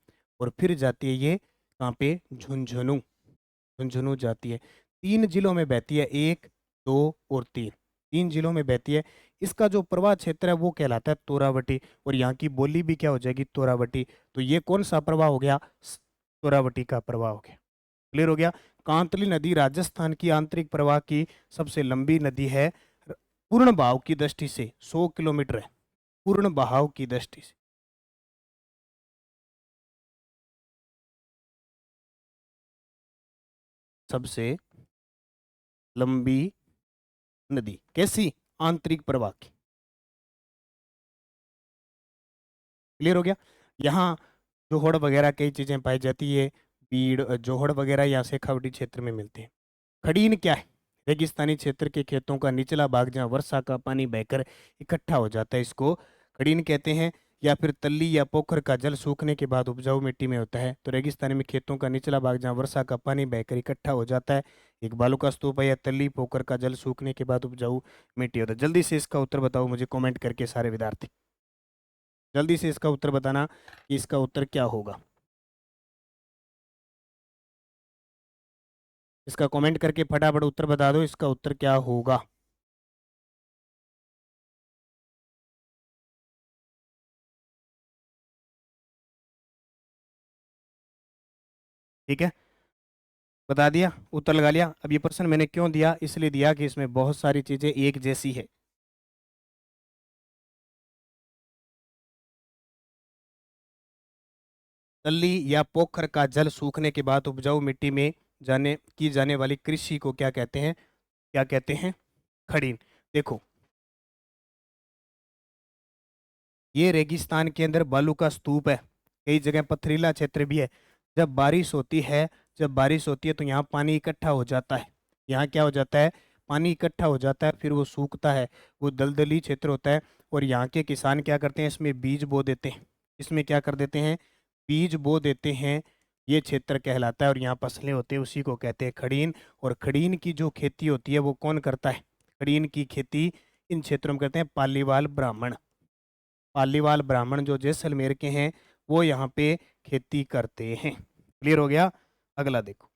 और फिर जाती है ये कहाँ पे? झुंझुनू। झुंझुनू जाती है। 3 जिलों में बहती है, 1, 2 और 3। 3 जिलों में बहती है। इसका जो प्रवाह क्षेत्र है वो कहलाता है तोरावटी, और यहाँ की बोली भी क्या हो जाएगी? तोरावटी। तो ये कौन सा प्रवाह हो गया? तोरावटी का प्रवाह हो गया। क्लियर हो गया। कांतली नदी राजस्थान की आंतरिक प्रवाह की सबसे लंबी नदी है। पूर्ण बहाव की दृष्टि से 100 किलोमीटर है, पूर्ण बहाव की दृष्टि से। सबसे लंबी नदी कैसी? आंतरिक प्रवाह की। क्लियर हो गया। यहाँ जोहड़ वगैरह कई चीजें पाई जाती है। बीड़, जोहड़ वगैरह यहाँ से शेखावटी क्षेत्र में मिलते हैं। खड़ीन क्या है? रेगिस्तानी क्षेत्र के खेतों का निचला भाग जहाँ वर्षा का पानी बहकर इकट्ठा हो जाता है, इसको खड़ीन कहते हैं। या फिर तल्ली या पोखर का जल सूखने के बाद उपजाऊ मिट्टी में होता है। तो रेगिस्तानी में खेतों का निचला भाग जहाँ वर्षा का पानी बहकर इकट्ठा हो जाता है, एक बालू का स्तूप है। या तल्ली पोखर का जल सूखने के बाद उपजाऊ मिट्टी होता है। जल्दी से इसका उत्तर बताओ मुझे कमेंट करके सारे विद्यार्थी, जल्दी से इसका उत्तर बताना कि इसका उत्तर क्या होगा। इसका कमेंट करके फटाफट उत्तर बता दो, इसका उत्तर क्या होगा। ठीक है, बता दिया, उत्तर लगा लिया। अब ये प्रश्न मैंने क्यों दिया? इसलिए दिया कि इसमें बहुत सारी चीजें एक जैसी है। तल्ली या पोखर का जल सूखने के बाद उपजाऊ मिट्टी में जाने वाली कृषि को क्या कहते हैं? क्या कहते हैं? खड़ीन। देखो, ये रेगिस्तान के अंदर बालू का स्तूप है, कई जगह पथरीला क्षेत्र भी है। जब बारिश होती है, जब बारिश होती है तो यहाँ पानी इकट्ठा हो जाता है। यहाँ क्या हो जाता है? पानी इकट्ठा हो जाता है, फिर वो सूखता है, वो दलदली क्षेत्र होता है। और यहाँ के किसान क्या करते हैं? इसमें बीज बो देते हैं। इसमें क्या कर देते हैं? बीज बो देते हैं। ये क्षेत्र कहलाता है, और यहाँ फसलें होती है, उसी को कहते हैं खड़ीन। और खड़ीन की जो खेती होती है वो कौन करता है? खड़ीन की खेती इन क्षेत्रों में करते हैं पालीवाल ब्राह्मण। पालीवाल ब्राह्मण जो जैसलमेर के हैं, वो यहाँ पे खेती करते हैं। क्लियर हो गया। अगला देखो,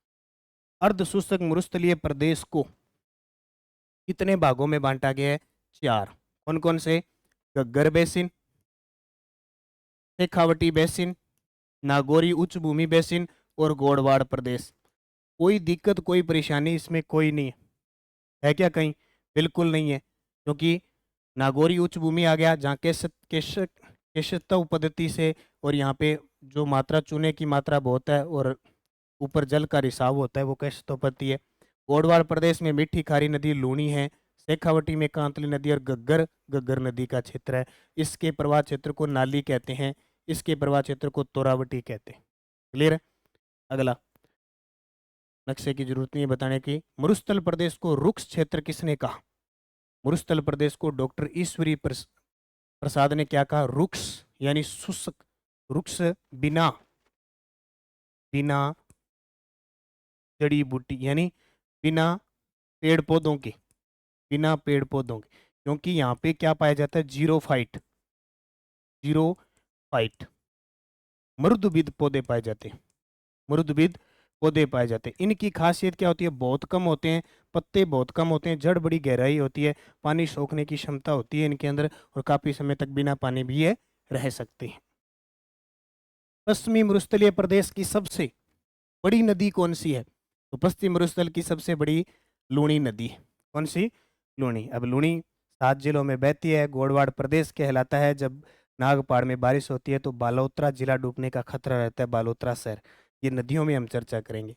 अर्धशुष्क मरुस्थलीय प्रदेश को कितने भागों में बांटा गया है? 4। कौन कौन से? गग्गर बेसिन, शेखावटी बेसिन, नागौरी उच्च भूमि बेसिन और गोडवाड़ प्रदेश। कोई दिक्कत कोई परेशानी इसमें कोई नहीं है क्या कहीं? बिल्कुल नहीं है, क्योंकि नागौरी उच्च भूमि आ गया जहाँ केशतव पद्धति से, और यहाँ पे जो मात्रा, चूने की मात्रा बहुत है और ऊपर जल का रिसाव होता है, वो केशतव पद्धति है। गोडवाड़ प्रदेश में मीठी खारी नदी लूणी है। शेखावटी में कांतली नदी और गग्गर गग्गर नदी का क्षेत्र है। इसके प्रवाह क्षेत्र को नाली कहते हैं, इसके प्रवाह क्षेत्र को तोरावटी कहते हैं। क्लियर है। अगला, नक्शे की जरूरत नहीं है बताने की। मरुस्थल प्रदेश को रुक्ष क्षेत्र किसने कहा? मरुस्थल प्रदेश को डॉक्टर ईश्वरी प्रसाद ने क्या कहा? रुक्ष यानी शुष्क, रुक्ष बिना बिना जड़ी बूटी, यानी बिना पेड़ पौधों के, बिना पेड़ पौधों के। क्योंकि यहाँ पे क्या पाया जाता है? जीरो फाइट, जीरो फाइट मृदुविद पौधे पाए जाते हैं। मृदुविद पौधे पाए जाते हैं। इनकी खासियत क्या होती है, बहुत कम होते हैं, पत्ते बहुत कम होते हैं, जड़ बड़ी गहराई होती है, पानी सोखने की क्षमता होती है इनके अंदर, और काफी समय तक बिना पानी भी ये रह सकते हैं। पश्चिमी मरुस्थलीय प्रदेश की सबसे बड़ी नदी कौन सी है? तो पश्चिम मरुस्थल की सबसे बड़ी लूणी नदी है। कौन सी? लूणी। अब लूणी 7 जिलों में बहती है, गोडवाड़ प्रदेश कहलाता है। जब नागपाड़ में बारिश होती है तो बालोतरा जिला डूबने का खतरा रहता है, बालोतरा शहर। ये नदियों में हम चर्चा करेंगे।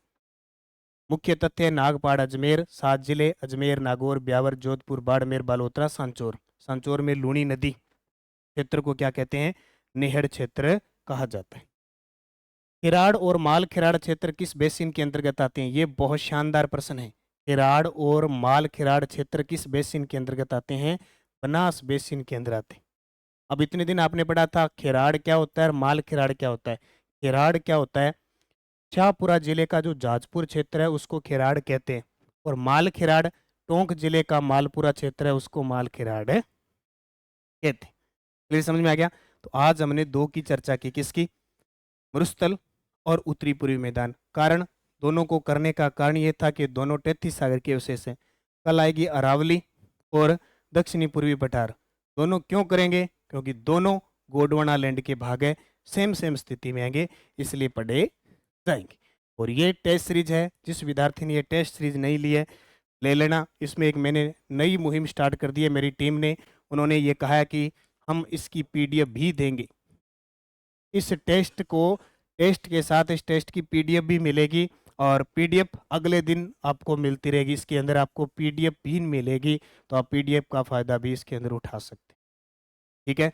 मुख्य तथ्य नागपाड़ अजमेर 7 जिले, अजमेर, नागौर, ब्यावर, जोधपुर, बाड़मेर, बालोतरा, सांचौर। सांचौर में लूणी नदी क्षेत्र को क्या कहते हैं? निहड़ क्षेत्र कहा जाता है। किराड़ और माल खिराड़ क्षेत्र किस बेसिन के अंतर्गत आते हैं? ये बहुत शानदार प्रश्न है। किराड़ और माल खिराड़ क्षेत्र किस बेसिन के अंतर्गत आते हैं? बनास बेसिन के अंदर आते हैं। अब इतने दिन आपने पढ़ा था खिराड़ क्या होता है और माल खिराड़ क्या होता है। खिराड़ क्या होता है? शाहपुरा जिले का जो जाजपुर क्षेत्र है उसको खिराड़ कहते हैं, और माल खिराड़ टोंक जिले का मालपुरा क्षेत्र है उसको माल खिराड़ कहते हैं। क्लियर, समझ में आ गया? तो आज हमने दो की चर्चा की, किसकी? मरुस्थल और उत्तरी पूर्वी मैदान। कारण दोनों को करने का कारण ये था कि दोनों 33 सागर के अवशेष हैं। कल आएगी अरावली और दक्षिणी पूर्वी पठार। दोनों क्यों करेंगे? क्योंकि दोनों गोंडवाना लैंड के भाग है, सेम सेम स्थिति में आएंगे, इसलिए पढ़े जाएंगे। और ये टेस्ट सीरीज है, जिस विद्यार्थी ने ये टेस्ट सीरीज नहीं ली है ले लेना। इसमें एक मैंने नई मुहिम स्टार्ट कर दी है मेरी टीम ने। उन्होंने ये कहा है कि हम इसकी पीडीएफ भी देंगे। इस टेस्ट को, टेस्ट के साथ इस टेस्ट की पीडीएफ भी मिलेगी, और पीडीएफ अगले दिन आपको मिलती रहेगी। इसके अंदर आपको पीडीएफ भी मिलेगी, तो आप पीडीएफ का फायदा भी इसके अंदर उठा सकते हैं। ठीक है,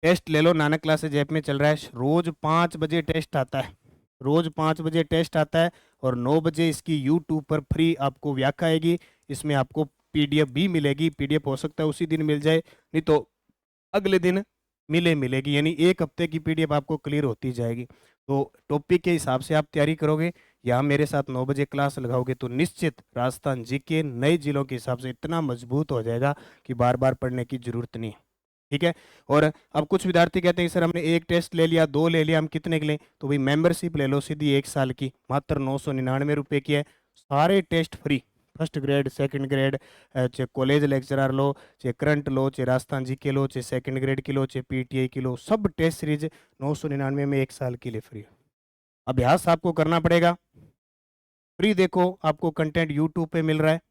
टेस्ट ले लो। नानक क्लासेज ऐप में चल रहा है, रोज 5 बजे टेस्ट आता है, रोज 5 बजे टेस्ट आता है, और 9 बजे इसकी यूट्यूब पर फ्री आपको व्याख्या आएगी। इसमें आपको पीडीएफ भी मिलेगी। पीडीएफ हो सकता है उसी दिन मिल जाए, नहीं तो अगले दिन मिलेगी, यानी एक हफ्ते की पीडीएफ आपको क्लियर होती जाएगी। तो टॉपिक के हिसाब से आप तैयारी करोगे, या मेरे साथ 9 बजे क्लास लगाओगे, तो निश्चित राजस्थान जीके नए जिलों के हिसाब से इतना मजबूत हो जाएगा कि बार बार पढ़ने की जरूरत नहीं। ठीक है। और अब कुछ विद्यार्थी कहते हैं सर हमने एक टेस्ट ले लिया, 2 ले लिया, हम कितने के लें? तो भाई मेंबरशिप ले लो सीधी 1 साल की, मात्र 999 रुपये की है। सारे test free, first grade, second grade, चाहे कॉलेज लेक्चरर लो, चाहे करंट लो, चाहे राजस्थान जी के लो, चाहे सेकंड ग्रेड की लो, चाहे पीटीआई की लो, सब टेस्ट सीरीज 999 में 1 साल के लिए फ्री है। अभ्यास आपको करना पड़ेगा फ्री। देखो आपको कंटेंट यूट्यूब पे मिल रहा है,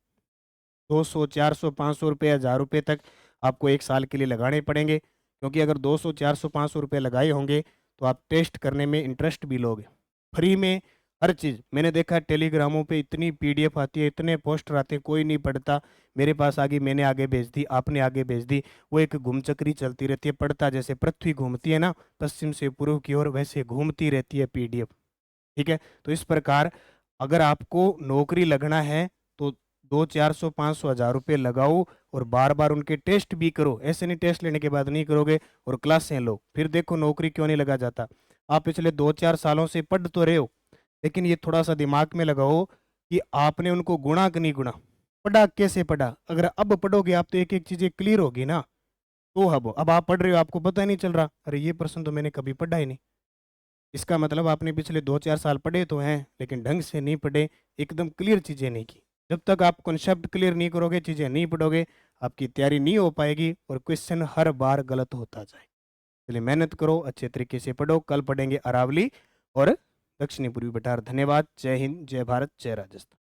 200, 400, 500 रुपये, 1000 रुपये तक आपको 1 साल के लिए लगाने पड़ेंगे। क्योंकि अगर 200, 400, 500 रुपये लगाए होंगे तो आप टेस्ट करने में इंटरेस्ट भी लोगे। फ्री में हर चीज़। मैंने देखा टेलीग्रामों पे इतनी पीडीएफ आती है, इतने पोस्टर आते हैं, कोई नहीं पढ़ता। मेरे पास आ गई, मैंने आगे भेज दी, आपने आगे भेज दी, वो एक घुमचक्री चलती रहती है। पढ़ता जैसे पृथ्वी घूमती है ना पश्चिम से पूर्व की ओर, वैसे घूमती रहती है पीडीएफ। ठीक है, तो इस प्रकार अगर आपको नौकरी लगना है तो 200, 400, 500, 1000 रुपये लगाओ, और बार बार उनके टेस्ट भी करो। ऐसे नहीं टेस्ट लेने के बाद नहीं करोगे और क्लासें लो, फिर देखो नौकरी क्यों नहीं लगा जाता। आप पिछले 2-4 सालों से पढ़ तो रहे हो, लेकिन ये थोड़ा सा दिमाग में लगाओ कि आपने उनको गुणा कि नहीं गुणा, पढ़ा कैसे पढ़ा। अगर अब पढ़ोगे आप तो एक एक चीजें क्लियर होगी ना। तो अब आप पढ़ रहे हो, आपको पता ही नहीं चल रहा, अरे ये प्रश्न तो मैंने कभी पढ़ा ही नहीं। इसका मतलब आपने पिछले 2-4 साल पढ़े तो हैं, लेकिन ढंग से नहीं पढ़े, एकदम क्लियर चीज़ें नहीं की। जब तक आप कॉन्सेप्ट क्लियर नहीं करोगे, चीज़ें नहीं पढ़ोगे, आपकी तैयारी नहीं हो पाएगी और क्वेश्चन हर बार गलत होता जाए। इसलिए मेहनत करो, अच्छे तरीके से पढ़ो। कल पढ़ेंगे अरावली और दक्षिणी पूर्वी बटार। धन्यवाद। जय हिंद, जय भारत, जय राजस्थान।